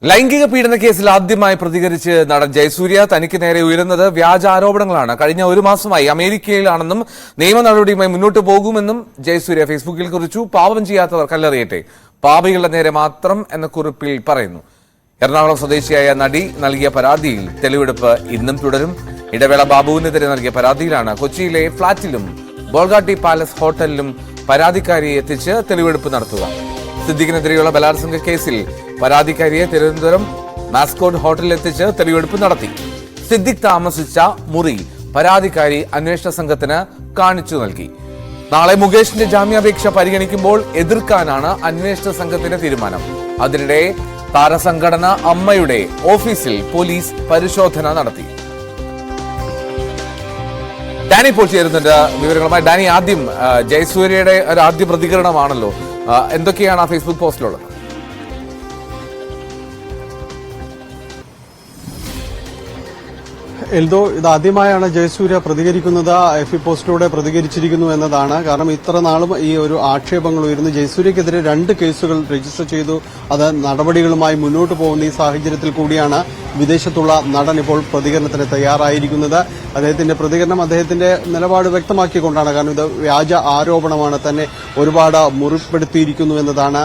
ലൈംഗിക പീഡന കേസിൽ ആദ്യമായി പ്രതികരിച്ച് നടൻ ജയസൂര്യ തനിക്ക് നേരെ ഉയരുന്നത് വ്യാജ ആരോപണങ്ങളാണ്. കഴിഞ്ഞ ഒരു മാസമായി അമേരിക്കയിലാണെന്നും നിയമ നടപടിയുമായി മുന്നോട്ട് പോകുമെന്നും ജയസൂര്യ ഫേസ്ബുക്കിൽ കുറിച്ചു. പാപം ചെയ്യാത്തവർ കല്ലെറിയട്ടെ, പാപികളുടെ നേരെ മാത്രം എന്ന കുറിപ്പിൽ പറയുന്നു. എറണാകുളം സ്വദേശിയായ നടി നൽകിയ പരാതിയിൽ തെളിവെടുപ്പ് ഇന്നും തുടരും. ഇടവേള ബാബുവിനെതിരെ നൽകിയ പരാതിയിലാണ് കൊച്ചിയിലെ ഫ്ളാറ്റിലും ബോൾഗാട്ടി പാലസ് ഹോട്ടലിലും പരാതിക്കാരിയെ എത്തിച്ച് തെളിവെടുപ്പ് നടത്തുക. സിദ്ദിഖിനെതിരെയുള്ള ബലാത്സംഗ കേസിൽ പരാതിക്കാരിയെ തിരുവനന്തപുരം മാസ്കോട്ട് ഹോട്ടലിൽ എത്തിച്ച് തെളിവെടുപ്പ് നടത്തി. സിദ്ദിഖ് താമസിച്ച മുറി പരാതിക്കാരി അന്വേഷണ സംഘത്തിന് കാണിച്ചു നൽകി. നാളെ മുകേഷിന്റെ ജാമ്യാപേക്ഷ പരിഗണിക്കുമ്പോൾ എതിർക്കാനാണ് അന്വേഷണ സംഘത്തിന്റെ തീരുമാനം. അതിനിടെ താരസംഘടന അമ്മയുടെ ഓഫീസിൽ പോലീസ് പരിശോധന നടത്തി. ഡാനി ഇപ്പോൾ ചേരുന്നുണ്ട് വിവരങ്ങളുമായി. ഡാനി, ആദ്യം ജയസൂര്യയുടെ ഒരു ആദ്യ പ്രതികരണമാണല്ലോ, എന്തൊക്കെയാണ് ആ ഫേസ്ബുക്ക് പോസ്റ്റിലുള്ളത്? എൽദോ, ഇതാദ്യമായാണ് ജയസൂര്യ പ്രതികരിക്കുന്നത്. എഫ് പോസ്റ്റിലൂടെ പ്രതികരിച്ചിരിക്കുന്നു എന്നതാണ്. കാരണം ഇത്ര നാളും ഈ ഒരു ആക്ഷേപങ്ങൾ ഉയർന്നു. ജയസൂര്യക്കെതിരെ 2 കേസുകൾ രജിസ്റ്റർ ചെയ്തു. അത് നടപടികളുമായി മുന്നോട്ട് പോകുന്ന ഈ സാഹചര്യത്തിൽ കൂടിയാണ് വിദേശത്തുള്ള നടൻ ഇപ്പോൾ പ്രതികരണത്തിന് തയ്യാറായിരിക്കുന്നത്. അദ്ദേഹത്തിന്റെ പ്രതികരണം അദ്ദേഹത്തിന്റെ നിലപാട് വ്യക്തമാക്കിക്കൊണ്ടാണ്. കാരണം ഇത് വ്യാജ ആരോപണമാണ്, തന്നെ ഒരുപാട് മുറിപ്പെടുത്തിയിരിക്കുന്നു എന്നതാണ്.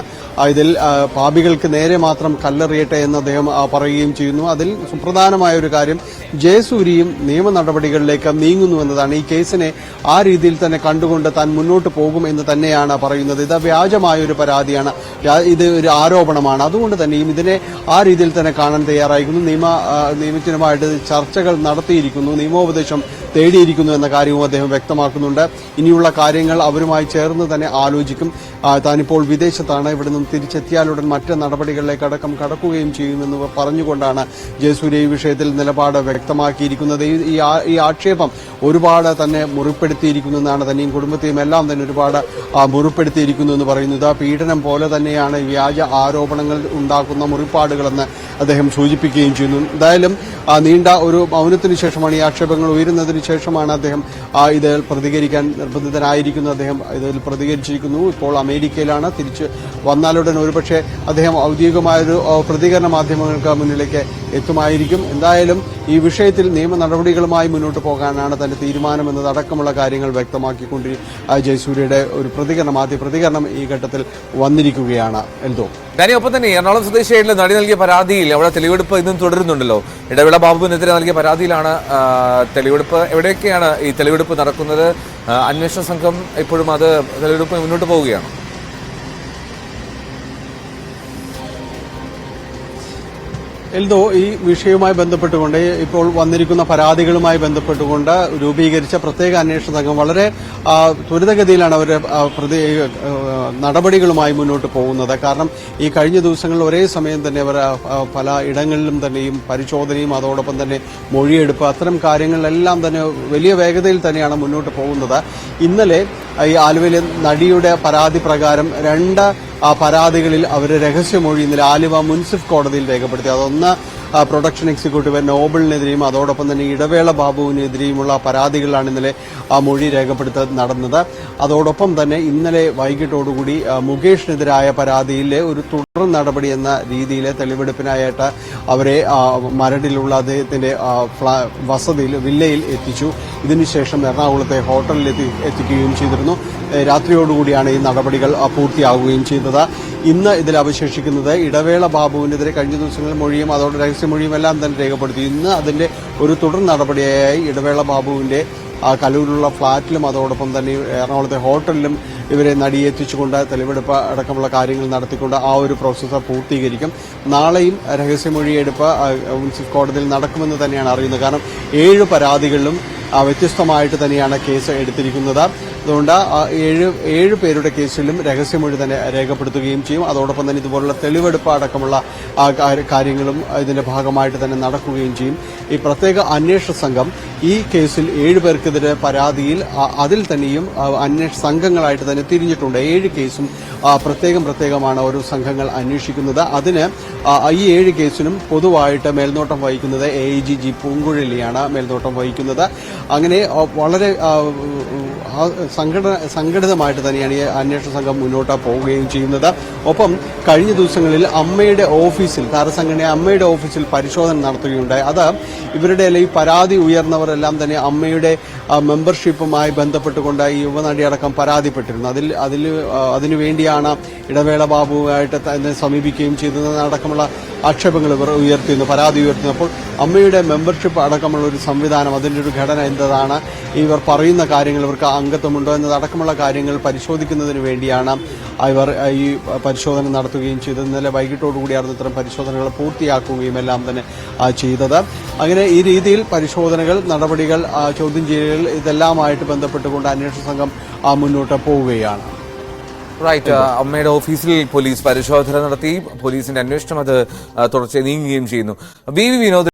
ഇതിൽ പാപികൾക്ക് നേരെ മാത്രം കല്ലെറിയട്ടെ എന്ന് അദ്ദേഹം പറയുകയും ചെയ്യുന്നു. അതിൽ സുപ്രധാനമായ ഒരു കാര്യം, ജയസൂര്യയും നിയമ നടപടികളിലേക്ക് നീങ്ങുന്നു എന്നതാണ്. ഈ കേസിനെ ആ രീതിയിൽ തന്നെ കണ്ടുകൊണ്ട് താൻ മുന്നോട്ട് പോകും എന്ന് തന്നെയാണ് പറയുന്നത്. ഇത് വ്യാജമായ ഒരു പരാതിയാണ്, ഇത് ഒരു ആരോപണമാണ്. അതുകൊണ്ട് തന്നെയും ഇതിനെ ആ രീതിയിൽ തന്നെ കാണാൻ തയ്യാറായിരിക്കുന്നു. നിയമത്തിനുമായിട്ട് ചർച്ചകൾ നടത്തിയിരിക്കുന്നു, നിയമോപദേശം തേടിയിരിക്കുന്നു എന്ന കാര്യവും അദ്ദേഹം വ്യക്തമാക്കുന്നുണ്ട്. ഇനിയുള്ള കാര്യങ്ങൾ അവരുമായി ചേർന്ന് തന്നെ ആലോചിക്കും. താനിപ്പോൾ വിദേശത്താണ്, ഇവിടെ നിന്നും തിരിച്ചെത്തിയാലുടൻ മറ്റ് നടപടികളിലേക്ക് അടക്കം കടക്കുകയും ചെയ്യുമെന്ന് പറഞ്ഞുകൊണ്ടാണ് ജയസൂര്യ ഈ വിഷയത്തിൽ നിലപാട് വ്യക്തമാക്കിയിരിക്കുന്നത്. ഈ ആക്ഷേപം ഒരുപാട് തന്നെ മുറിപ്പെടുത്തിയിരിക്കുന്നു എന്നാണ്, തന്നെയും കുടുംബത്തെയും എല്ലാം തന്നെ ഒരുപാട് മുറിപ്പെടുത്തിയിരിക്കുന്നു എന്ന് പറയുന്നത്. പീഡനം പോലെ തന്നെയാണ് വ്യാജ ആരോപണങ്ങൾ ഉണ്ടാക്കുന്ന മുറിപ്പാടുകളെന്ന് അദ്ദേഹം സൂചിപ്പിക്കുകയും ചെയ്യുന്നു. എന്തായാലും നീണ്ട ഒരു മൗനത്തിന് ശേഷമാണ്, ഈ ആക്ഷേപങ്ങൾ ഉയരുന്നതിന് ശേഷമാണ് അദ്ദേഹം ഇതിൽ പ്രതികരിക്കാൻ നിർബന്ധിതനായിരിക്കുന്നത്. അദ്ദേഹം ഇതിൽ പ്രതികരിച്ചിരിക്കുന്നു. ഇപ്പോൾ അമേരിക്കയിലാണ്. തിരിച്ച് വന്നാലുടൻ ഒരുപക്ഷെ അദ്ദേഹം ഔദ്യോഗികമായൊരു പ്രതികരണ മാധ്യമങ്ങൾക്ക് മുന്നിലേക്ക് എത്തുമായിരിക്കും. എന്തായാലും ഈ വിഷയത്തിൽ നിയമ നടപടികളുമായി മുന്നോട്ട് പോകാനാണ് തന്റെ തീരുമാനമെന്നതടക്കമുള്ള കാര്യങ്ങൾ വ്യക്തമാക്കിക്കൊണ്ട് ജയസൂര്യയുടെ ഒരു ആദ്യ പ്രതികരണം ഈ ഘട്ടത്തിൽ വന്നിരിക്കുകയാണ്. എൽദോ, ഡാനി, ഒപ്പം തന്നെ എറണാകുളം സ്വദേശിയായിട്ടുള്ള നടി നൽകിയ പരാതിയിൽ അവിടെ തെളിവെടുപ്പ് ഇന്നും തുടരുന്നുണ്ടല്ലോ. ഇടവേള ബാബുവിനെതിരെ നൽകിയ പരാതിയിലാണ് തെളിവെടുപ്പ്. എവിടെയൊക്കെയാണ് ഈ തെളിവെടുപ്പ് നടക്കുന്നത്? അന്വേഷണ സംഘം ഇപ്പോഴും അത് തെളിവെടുപ്പ് മുന്നോട്ട് പോവുകയാണ്. എൽദോ, ഈ വിഷയവുമായി ബന്ധപ്പെട്ടുകൊണ്ട് ഇപ്പോൾ വന്നിരിക്കുന്ന പരാതികളുമായി ബന്ധപ്പെട്ടുകൊണ്ട് രൂപീകരിച്ച പ്രത്യേക അന്വേഷണ സംഘം വളരെ ത്വരിതഗതിയിലാണ് അവർ നടപടികളുമായി മുന്നോട്ട് പോകുന്നത്. കാരണം ഈ കഴിഞ്ഞ ദിവസങ്ങളിൽ ഒരേ സമയം തന്നെ അവർ പല ഇടങ്ങളിലും തന്നെയും പരിശോധനയും അതോടൊപ്പം തന്നെ മൊഴിയെടുപ്പ്, അത്തരം കാര്യങ്ങളിലെല്ലാം തന്നെ വലിയ വേഗതയിൽ തന്നെയാണ് മുന്നോട്ട് പോകുന്നത്. ഇന്നലെ ഈ ആലുവയിലെ നടിയുടെ പരാതി പ്രകാരം 2 പരാതികളിൽ അവർ രഹസ്യമൊഴി ഇന്നലെ ആലുവ മുൻസിഫ് കോടതിയിൽ രേഖപ്പെടുത്തി. അതൊന്ന് പ്രൊഡക്ഷൻ എക്സിക്യൂട്ടീവ് നോബിളിനെതിരെയും അതോടൊപ്പം തന്നെ ഇടവേള ബാബുവിനെതിരെയുമുള്ള പരാതികളിലാണ് ഇന്നലെ ആ മൊഴി രേഖപ്പെടുത്തൽ നടന്നത്. അതോടൊപ്പം തന്നെ ഇന്നലെ വൈകിട്ടോടുകൂടി മുകേഷിനെതിരായ പരാതിയിലെ ഒരു തുടർ നടപടി എന്ന രീതിയിലെ തെളിവെടുപ്പിനായിട്ട് അവരെ മരടിലുള്ള അദ്ദേഹത്തിന്റെ വസതിയിൽ വില്ലയിൽ എത്തിച്ചു. ഇതിനുശേഷം എറണാകുളത്തെ ഹോട്ടലിൽ എത്തിക്കുകയും ചെയ്തിരുന്നു. രാത്രിയോടുകൂടിയാണ് ഈ നടപടികൾ പൂർത്തിയാകുകയും ചെയ്തത്. ഇന്ന് ഇതിൽ അവശേഷിക്കുന്നത് ഇടവേള ബാബുവിനെതിരെ കഴിഞ്ഞ ദിവസങ്ങളിൽ മൊഴിയും അതോടെ രഹസ്യമൊഴിയും എല്ലാം തന്നെ രേഖപ്പെടുത്തി. ഇന്ന് അതിന്റെ ഒരു തുടർ നടപടിയായി ഇടവേള ബാബുവിന്റെ കലൂരിലുള്ള ഫ്ളാറ്റിലും അതോടൊപ്പം തന്നെ എറണാകുളത്തെ ഹോട്ടലിലും ഇവരെ നടിയെ എത്തിച്ചുകൊണ്ട് തെളിവെടുപ്പ് അടക്കമുള്ള കാര്യങ്ങൾ നടത്തിക്കൊണ്ട് ആ ഒരു പ്രോസസ്സ് പൂർത്തീകരിക്കും. നാളെയും രഹസ്യമൊഴിയെടുപ്പ് മുൻസിഫ് കോടതിയിൽ നടക്കുമെന്ന് തന്നെയാണ് അറിയുന്നത്. കാരണം 7 പരാതികളിലും വ്യത്യസ്തമായിട്ട് തന്നെയാണ് കേസ് എടുത്തിരിക്കുന്നത്. അതുകൊണ്ട് 7 പേരുടെ കേസിലും രഹസ്യമൊഴി തന്നെ രേഖപ്പെടുത്തുകയും ചെയ്യും. അതോടൊപ്പം തന്നെ ഇതുപോലുള്ള തെളിവെടുപ്പ് അടക്കമുള്ള കാര്യങ്ങളും ഇതിന്റെ ഭാഗമായിട്ട് തന്നെ നടക്കുകയും ചെയ്യും. ഈ പ്രത്യേക അന്വേഷണ സംഘം ഈ കേസിൽ 7 പേർക്കെതിരെ പരാതിയിൽ അതിൽ തന്നെയും അന്വേഷണ സംഘങ്ങളായിട്ട് തന്നെ തിരിഞ്ഞിട്ടുണ്ട്. 7 കേസും പ്രത്യേകമാണ് ഓരോ സംഘങ്ങൾ അന്വേഷിക്കുന്നത്. അതിന് ഈ 7 കേസിനും പൊതുവായിട്ട് മേൽനോട്ടം വഹിക്കുന്നത് AIG പൂങ്കുഴലിയാണ് മേൽനോട്ടം വഹിക്കുന്നത്. അങ്ങനെ വളരെ സംഘടിതമായിട്ട് തന്നെയാണ് ഈ അന്വേഷണ സംഘം മുന്നോട്ട് പോവുകയും ചെയ്യുന്നത്. ഒപ്പം കഴിഞ്ഞ ദിവസങ്ങളിൽ അമ്മയുടെ ഓഫീസിൽ, താരസംഘടന അമ്മയുടെ ഓഫീസിൽ പരിശോധന നടത്തുകയുണ്ടായി. അത് ഇവരുടെ ഈ പരാതി ഉയർന്നവരെല്ലാം തന്നെ അമ്മയുടെ മെമ്പർഷിപ്പുമായി ബന്ധപ്പെട്ടുകൊണ്ട് ഈ യുവനടി അടക്കം പരാതിപ്പെട്ടിരുന്നു. അതിനുവേണ്ടിയാണ് ഇടവേള ബാബുവായിട്ട് തന്നെ സമീപിക്കുകയും ചെയ്തതടക്കമുള്ള ആക്ഷേപങ്ങൾ ഇവർ ഉയർത്തിയിരുന്നു, പരാതി ഉയർത്തുന്നു. അപ്പോൾ അമ്മയുടെ മെമ്പർഷിപ്പ് അടക്കമുള്ള ഒരു സംവിധാനം, അതിൻ്റെ ഒരു ഘടന എന്താണ്, ഇവർ പറയുന്ന കാര്യങ്ങൾ, ഇവർക്ക് അംഗത്വമുണ്ടോ എന്നതടക്കമുള്ള കാര്യങ്ങൾ പരിശോധിക്കുന്നതിന് വേണ്ടിയാണ് ഇവർ ഈ പരിശോധന നടത്തുകയും ചെയ്തത്. ഇന്നലെ വൈകിട്ടോടുകൂടിയായിരുന്നു ഇത്തരം പരിശോധനകൾ പൂർത്തിയാക്കുകയും എല്ലാം തന്നെ ചെയ്തത്. അങ്ങനെ ഈ രീതിയിൽ പരിശോധനകൾ, നടപടികൾ, ചോദ്യം ചെയ്യലുകൾ ഇതെല്ലാമായിട്ട് ബന്ധപ്പെട്ടുകൊണ്ട് അന്വേഷണ സംഘം മുന്നോട്ട് പോവുകയാണ്. റൈറ്റ്. അമ്മയുടെ ഓഫീസിൽ പോലീസ് പരിശോധന നടത്തി. പോലീസിന്റെ അന്വേഷണം അത് തുടർച്ചയായി നീങ്ങുകയും ചെയ്യുന്നു. വി വിനോദ്